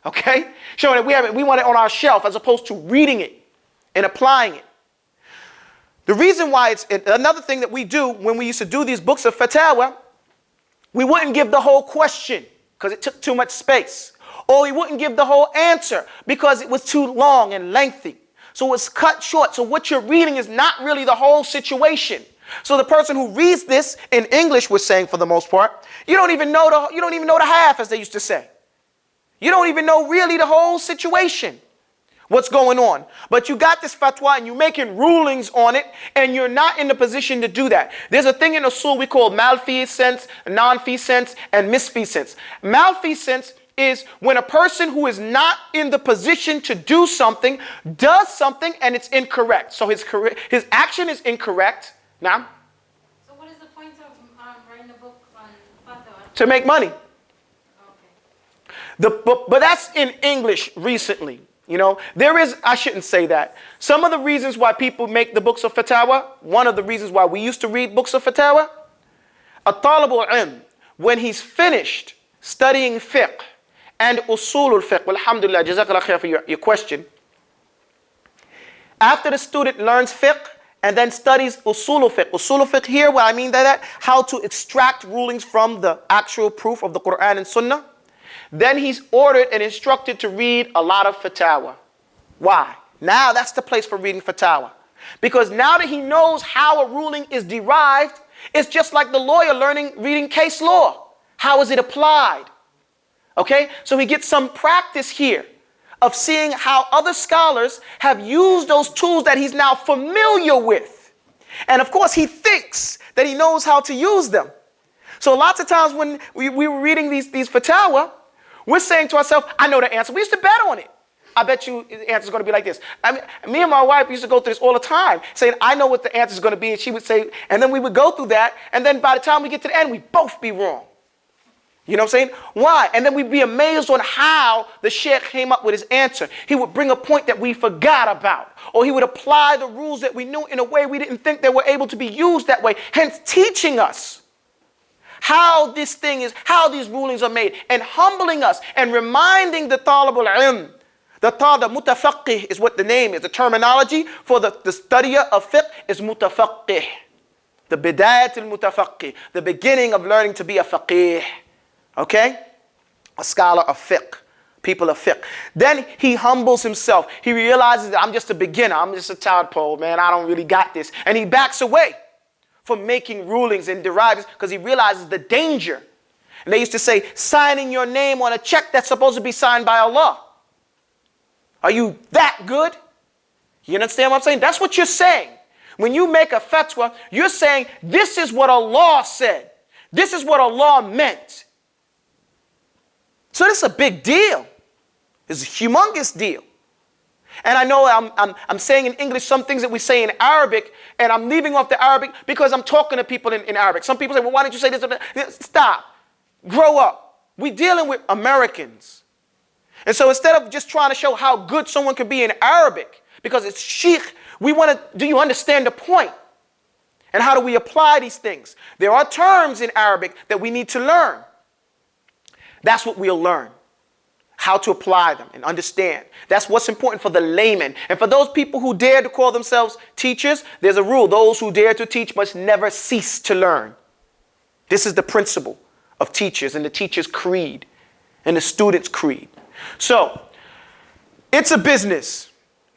Okay? Showing that we want it on our shelf as opposed to reading it and applying it. The reason why it's another thing that we do when we used to do these books of fatwa, we wouldn't give the whole question because it took too much space. Or we wouldn't give the whole answer because it was too long and lengthy. So it's cut short. So what you're reading is not really the whole situation. So the person who reads this in English, we're saying for the most part, you don't even know the half, as they used to say. You don't even know really the whole situation, what's going on. But you got this fatwa and you're making rulings on it, and you're not in the position to do that. There's a thing in usul we call malfeasance, non-feasance, and misfeasance. Malfeasance is when a person who is not in the position to do something does something and it's incorrect. So his action is incorrect. Now? So what is the point of writing a book on fatwa? To make money. Okay. But that's in English recently. You know, I shouldn't say that. Some of the reasons why people make the books of fatwa, one of the reasons why we used to read books of fatwa, a talib al-ilm, when he's finished studying fiqh and usul al-fiqh, alhamdulillah, jazakallah khair for your question. After the student learns fiqh and then studies usul al-fiqh. Usul al-fiqh here, what I mean by that, how to extract rulings from the actual proof of the Quran and Sunnah. Then he's ordered and instructed to read a lot of fatwa. Why? Now that's the place for reading fatwa. Because now that he knows how a ruling is derived, it's just like the lawyer reading case law. How is it applied? Okay? So he gets some practice here of seeing how other scholars have used those tools that he's now familiar with. And of course, he thinks that he knows how to use them. So lots of times when we were reading these fatwa, we're saying to ourselves, I know the answer. We used to bet on it. I bet you the answer is going to be like this. I mean, me and my wife used to go through this all the time, saying, I know what the answer is going to be. And she would say, and then we would go through that. And then by the time we get to the end, we'd both be wrong. You know what I'm saying? Why? And then we'd be amazed on how the sheikh came up with his answer. He would bring a point that we forgot about. Or he would apply the rules that we knew in a way we didn't think they were able to be used that way. Hence teaching us how this thing is, how these rulings are made, and humbling us and reminding the talib al-ilm. The mutafaqqih is what the name is. The terminology for the studier of fiqh is mutafaqqih. The bidayat al-mutafaqqih. The beginning of learning to be a faqih. Okay? A scholar of fiqh. People of fiqh. Then he humbles himself. He realizes that I'm just a beginner. I'm just a tadpole, man. I don't really got this. And he backs away from making rulings and derivatives because he realizes the danger. And they used to say, signing your name on a check that's supposed to be signed by Allah. Are you that good? You understand what I'm saying? That's what you're saying. When you make a fatwa, you're saying, this is what Allah said. This is what Allah meant. So this is a big deal. It's a humongous deal. And I know I'm saying in English some things that we say in Arabic, and I'm leaving off the Arabic because I'm talking to people in Arabic. Some people say, well, why didn't you say this? Stop. Grow up. We're dealing with Americans. And so instead of just trying to show how good someone can be in Arabic, because it's sheikh, we want to, do you understand the point? And how do we apply these things? There are terms in Arabic that we need to learn. That's what we'll learn. How to apply them and understand. That's what's important for the layman. And for those people who dare to call themselves teachers, there's a rule. Those who dare to teach must never cease to learn. This is the principle of teachers and the teacher's creed and the student's creed. So, it's a business.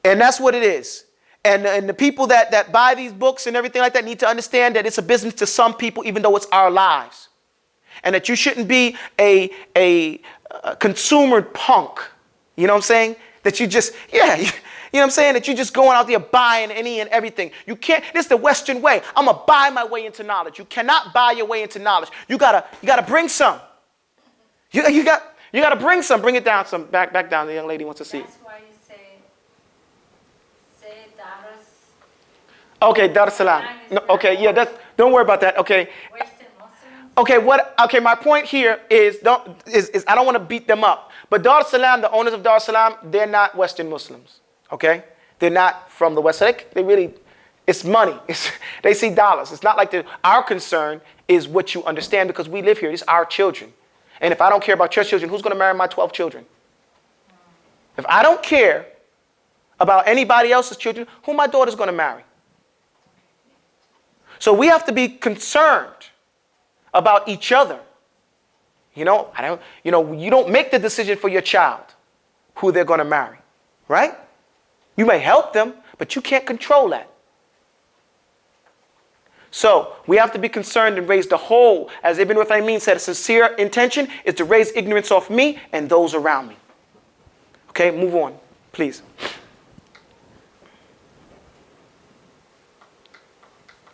And that's what it is. And the people that buy these books and everything like that need to understand that it's a business to some people, even though it's our lives. And that you shouldn't be a consumer punk. You know what I'm saying? That you just, yeah, you know what I'm saying? That you're just going out there buying any and everything. You can't, this is the Western way. I'm going to buy my way into knowledge. You cannot buy your way into knowledge. You gotta bring some. You got to bring some. Bring it down some. Back down. The young lady wants to see it. That's why you say Darus. Okay, Abdus-salaam. No, okay, yeah, don't worry about that. Okay. Okay, my point here is I don't want to beat them up. But Abdus-salaam, the owners of Abdus-salaam, they're not Western Muslims. Okay? They're not from the West. So they really, it's money. They see dollars. It's not like our concern is what you understand because we live here. These are our children. And if I don't care about your children, who's going to marry my 12 children? If I don't care about anybody else's children, who my daughter's going to marry? So we have to be concerned about each other. You don't make the decision for your child who they're going to marry, right? You may help them, but you can't control that. So we have to be concerned and raise the whole, as Ibn Uthaymin said, a sincere intention is to raise ignorance off me and those around me. Okay, move on, please.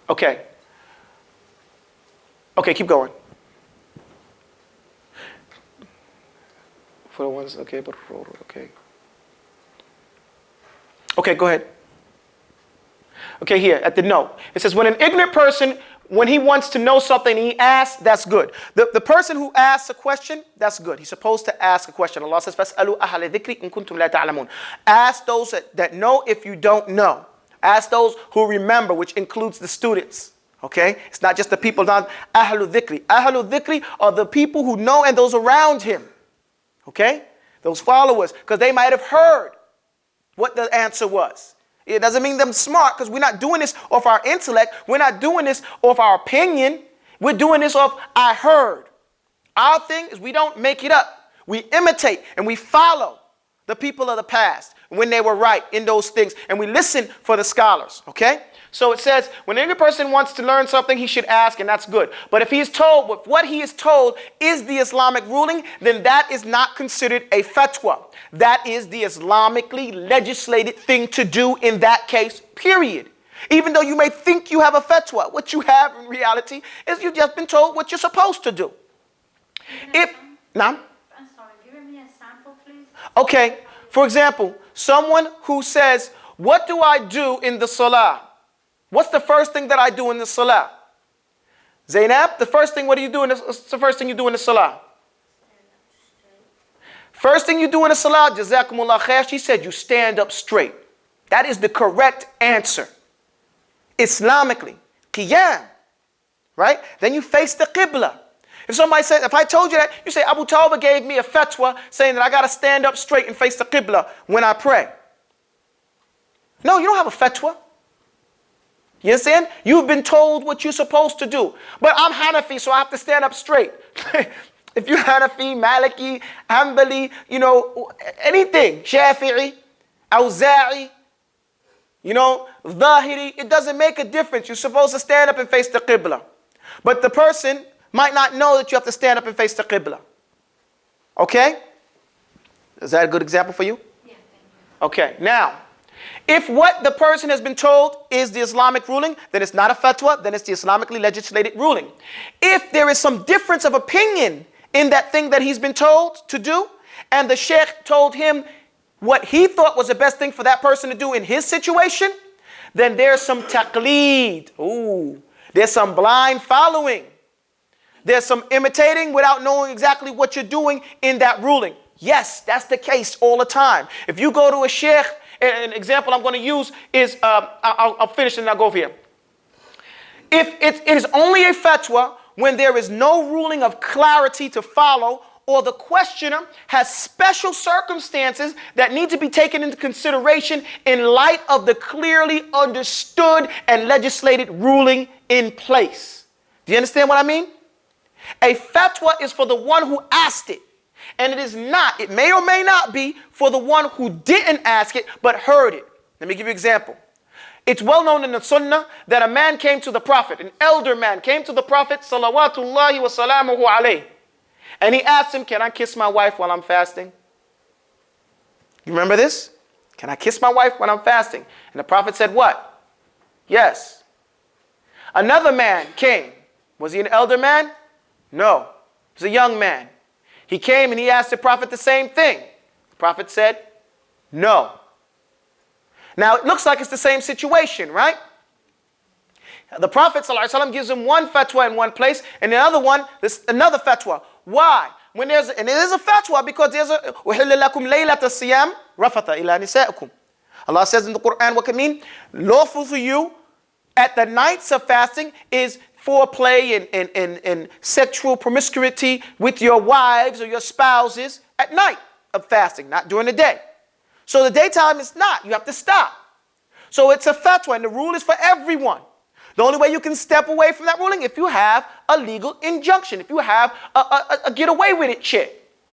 Okay. Okay, keep going. For the ones, okay, but okay. Okay, go ahead. Okay, here at the note. It says, when an ignorant person, when he wants to know something, he asks, that's good. The person who asks a question, that's good. He's supposed to ask a question. Allah says, فَاسْأَلُوا أَهْلَ الذِّكْرِ إِن كُنتُمْ لَا تَعْلَمُونَ. Ask those that know if you don't know. Ask those who remember, which includes the students. Okay? It's not just the people, not أَهْلُ الذِّكْرِ. أَهْلُ الذِّكْرِ are the people who know and those around him. Okay? Those followers, because they might have heard what the answer was. It doesn't mean them smart, because we're not doing this off our intellect. We're not doing this off our opinion. We're doing this off I heard. Our thing is we don't make it up. We imitate and we follow the people of the past when they were right in those things. And we listen for the scholars. Okay? So it says, when any person wants to learn something, he should ask, and that's good. But if he is told, if what he is told is the Islamic ruling, then that is not considered a fatwa. That is the Islamically legislated thing to do in that case, period. Even though you may think you have a fatwa, what you have in reality is you've just been told what you're supposed to do. I'm sorry, give me an example, please. Okay, for example, someone who says, what do I do in the salah? What's the first thing that I do in the salah? Zainab, the first thing, what do you do in the first thing you do in the salah? First thing you do in the salah, Jazakumullah khair, she said you stand up straight. That is the correct answer. Islamically. Qiyam. Right? Then you face the qibla. If somebody says, if I told you that, you say, Abu Tawbah gave me a fatwa saying that I got to stand up straight and face the qibla when I pray. No, you don't have a fatwa. You understand? You've been told what you're supposed to do. But I'm Hanafi, so I have to stand up straight. If you're Hanafi, Maliki, Hanbali, anything, Shafi'i, Awza'i, Zahiri, it doesn't make a difference. You're supposed to stand up and face the Qibla. But the person might not know that you have to stand up and face the Qibla. Okay? Is that a good example for you? Yeah, thank you. Okay, now, if what the person has been told is the Islamic ruling, then it's not a fatwa, then it's the Islamically legislated ruling. If there is some difference of opinion in that thing that he's been told to do, and the sheikh told him what he thought was the best thing for that person to do in his situation, then there's some taqleed. Ooh, there's some blind following. There's some imitating without knowing exactly what you're doing in that ruling. Yes, that's the case all the time. If you go to a sheikh, an example I'm going to use is, I'll finish and I'll go over here. If it is only a fatwa when there is no ruling of clarity to follow, or the questioner has special circumstances that need to be taken into consideration in light of the clearly understood and legislated ruling in place. Do you understand what I mean? A fatwa is for the one who asked it. And it is not, it may or may not be for the one who didn't ask it but heard it. Let me give you an example. It's well known in the Sunnah that a man came to the Prophet, an elder man came to the Prophet salawatullahi wa salamuhu alayhi, and he asked him, can I kiss my wife while I'm fasting? You remember this? Can I kiss my wife when I'm fasting? And the Prophet said what? Yes. Another man came. Was he an elder man? No. He was a young man. He came and he asked the Prophet the same thing. The Prophet said, no. Now it looks like it's the same situation, right? The Prophet ﷺ gives him one fatwa in one place, and the other one, another fatwa. Why? And it is a fatwa because there's a أُحِلَّ لَكُمْ لَيْلَةَ الصِّيَامِ رَفَثَ إِلَى نِسَائِكُمْ. Allah says in the Quran, what can mean? Lawful for you at the nights of fasting is foreplay and sexual promiscuity with your wives or your spouses at night of fasting, not during the day. So the daytime is not. You have to stop. So it's a fatwa, and the rule is for everyone. The only way you can step away from that ruling if you have a legal injunction, if you have a get away with it chick.